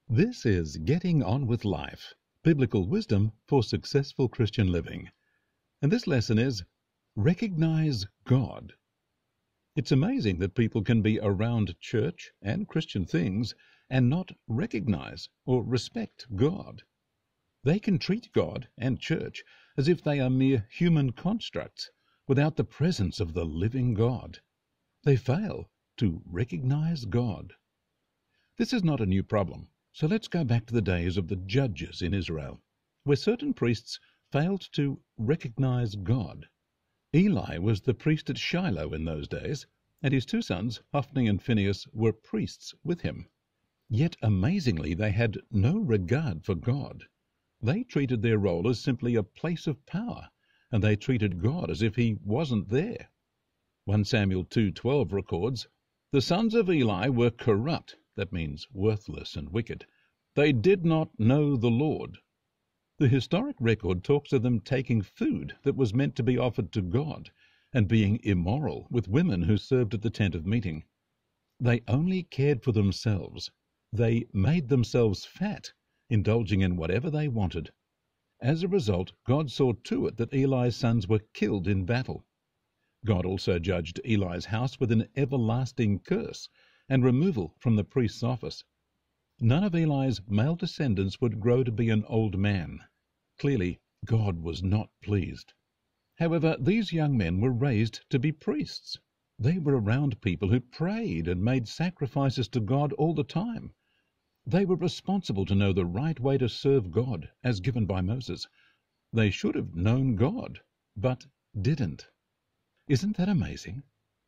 This is Getting On with Life, Biblical Wisdom for Successful Christian Living. And this lesson is Recognize God. It's amazing that people can be around church and Christian things and not recognize or respect God. They can treat God and church as if they are mere human constructs without the presence of the living God. They fail to recognize God. This is not a new problem. So let's go back to the days of the judges in Israel, where certain priests failed to recognize God. Eli was the priest at Shiloh in those days, and his two sons, Hophni and Phinehas, were priests with him. Yet amazingly, they had no regard for God. They treated their role as simply a place of power, and they treated God as if he wasn't there. 1 Samuel 2:12 records, "The sons of Eli were corrupt," that means worthless and wicked. "They did not know the Lord." The historic record talks of them taking food that was meant to be offered to God and being immoral with women who served at the tent of meeting. They only cared for themselves. They made themselves fat, indulging in whatever they wanted. As a result, God saw to it that Eli's sons were killed in battle. God also judged Eli's house with an everlasting curse and removal from the priest's office. None of Eli's male descendants would grow to be an old man. Clearly, God was not pleased. However, these young men were raised to be priests. They were around people who prayed and made sacrifices to God all the time. They were responsible to know the right way to serve God, as given by Moses. They should have known God, but didn't. Isn't that amazing?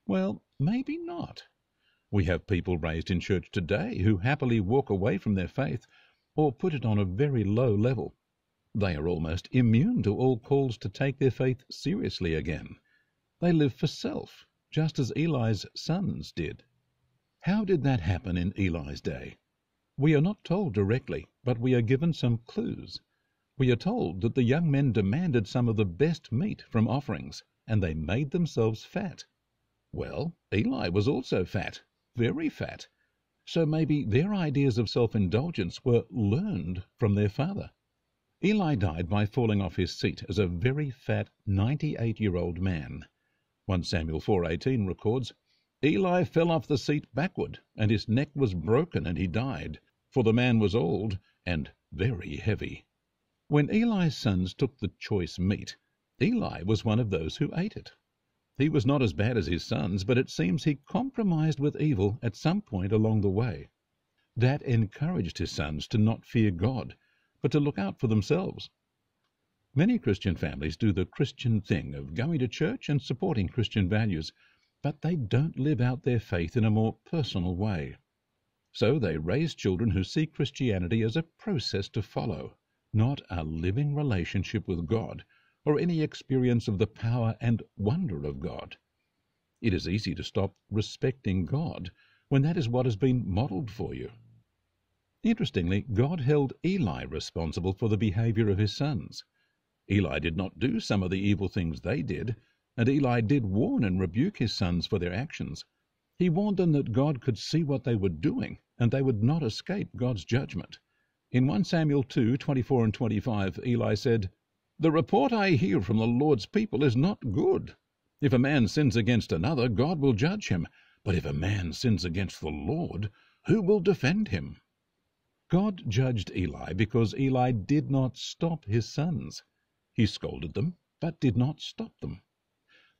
Well, maybe not. We have people raised in church today who happily walk away from their faith or put it on a very low level. They are almost immune to all calls to take their faith seriously again. They live for self, just as Eli's sons did. How did that happen in Eli's day? We are not told directly, but we are given some clues. We are told that the young men demanded some of the best meat from offerings, and they made themselves fat. Well, Eli was also fat, very fat. So maybe their ideas of self-indulgence were learned from their father. Eli died by falling off his seat as a very fat 98-year-old man. 1 Samuel 4:18 records, "Eli fell off the seat backward, and his neck was broken, and he died, for the man was old and very heavy." When Eli's sons took the choice meat, Eli was one of those who ate it. He was not as bad as his sons, but it seems he compromised with evil at some point along the way. That encouraged his sons to not fear God, but to look out for themselves. Many Christian families do the Christian thing of going to church and supporting Christian values, but they don't live out their faith in a more personal way. So they raise children who see Christianity as a process to follow, not a living relationship with God or any experience of the power and wonder of God. It is easy to stop respecting God when that is what has been modeled for you. Interestingly, God held Eli responsible for the behavior of his sons. Eli did not do some of the evil things they did, and Eli did warn and rebuke his sons for their actions. He warned them that God could see what they were doing, and they would not escape God's judgment. In 1 Samuel 2:24 and 25, Eli said, "The report I hear from the Lord's people is not good. If a man sins against another, God will judge him. But if a man sins against the Lord, who will defend him?" God judged Eli because Eli did not stop his sons. He scolded them, but did not stop them.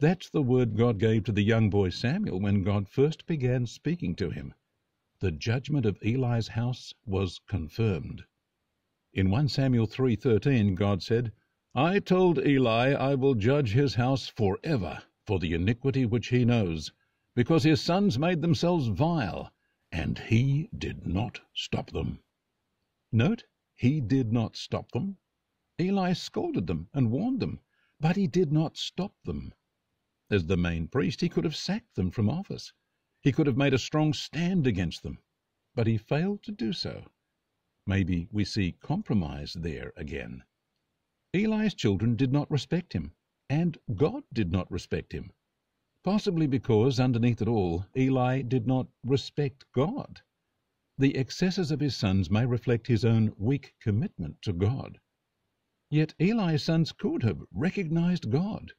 That's the word God gave to the young boy Samuel when God first began speaking to him. The judgment of Eli's house was confirmed. In 1 Samuel 3:13, God said, "I told Eli I will judge his house forever for the iniquity which he knows, because his sons made themselves vile, and he did not stop them." Note, he did not stop them. Eli scolded them and warned them, but he did not stop them. As the main priest, he could have sacked them from office. He could have made a strong stand against them, but he failed to do so. Maybe we see compromise there again. Eli's children did not respect him, and God did not respect him. Possibly because, underneath it all, Eli did not respect God. The excesses of his sons may reflect his own weak commitment to God. Yet Eli's sons could have recognized God.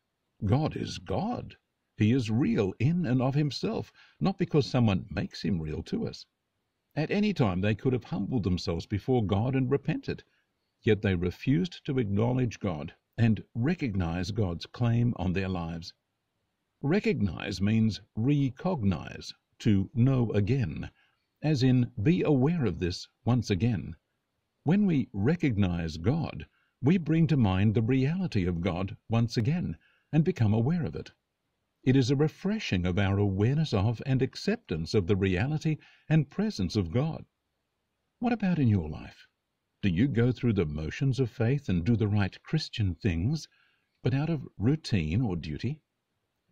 God is God. He is real in and of himself, not because someone makes him real to us. At any time they could have humbled themselves before God and repented, yet they refused to acknowledge God and recognize God's claim on their lives. Recognize means recognize, to know again, as in be aware of this once again. When we recognize God, we bring to mind the reality of God once again and become aware of it. It is a refreshing of our awareness of and acceptance of the reality and presence of God. What about in your life? Do you go through the motions of faith and do the right Christian things, but out of routine or duty?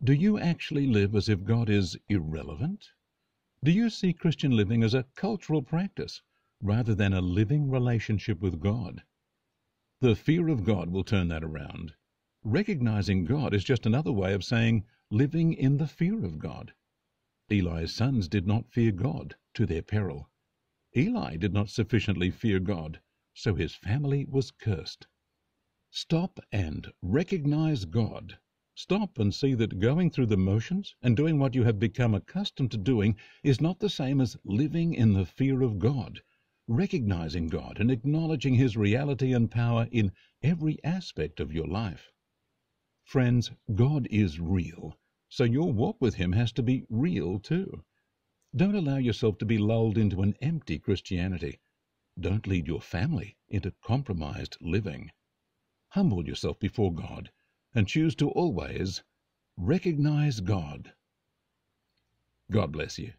Do you actually live as if God is irrelevant? Do you see Christian living as a cultural practice rather than a living relationship with God? The fear of God will turn that around. Recognizing God is just another way of saying living in the fear of God. Eli's sons did not fear God to their peril. Eli did not sufficiently fear God, so his family was cursed. Stop and recognize God. Stop and see that going through the motions and doing what you have become accustomed to doing is not the same as living in the fear of God, recognizing God and acknowledging His reality and power in every aspect of your life. Friends, God is real, so your walk with Him has to be real too. Don't allow yourself to be lulled into an empty Christianity. Don't lead your family into compromised living. Humble yourself before God and choose to always recognize God. God bless you.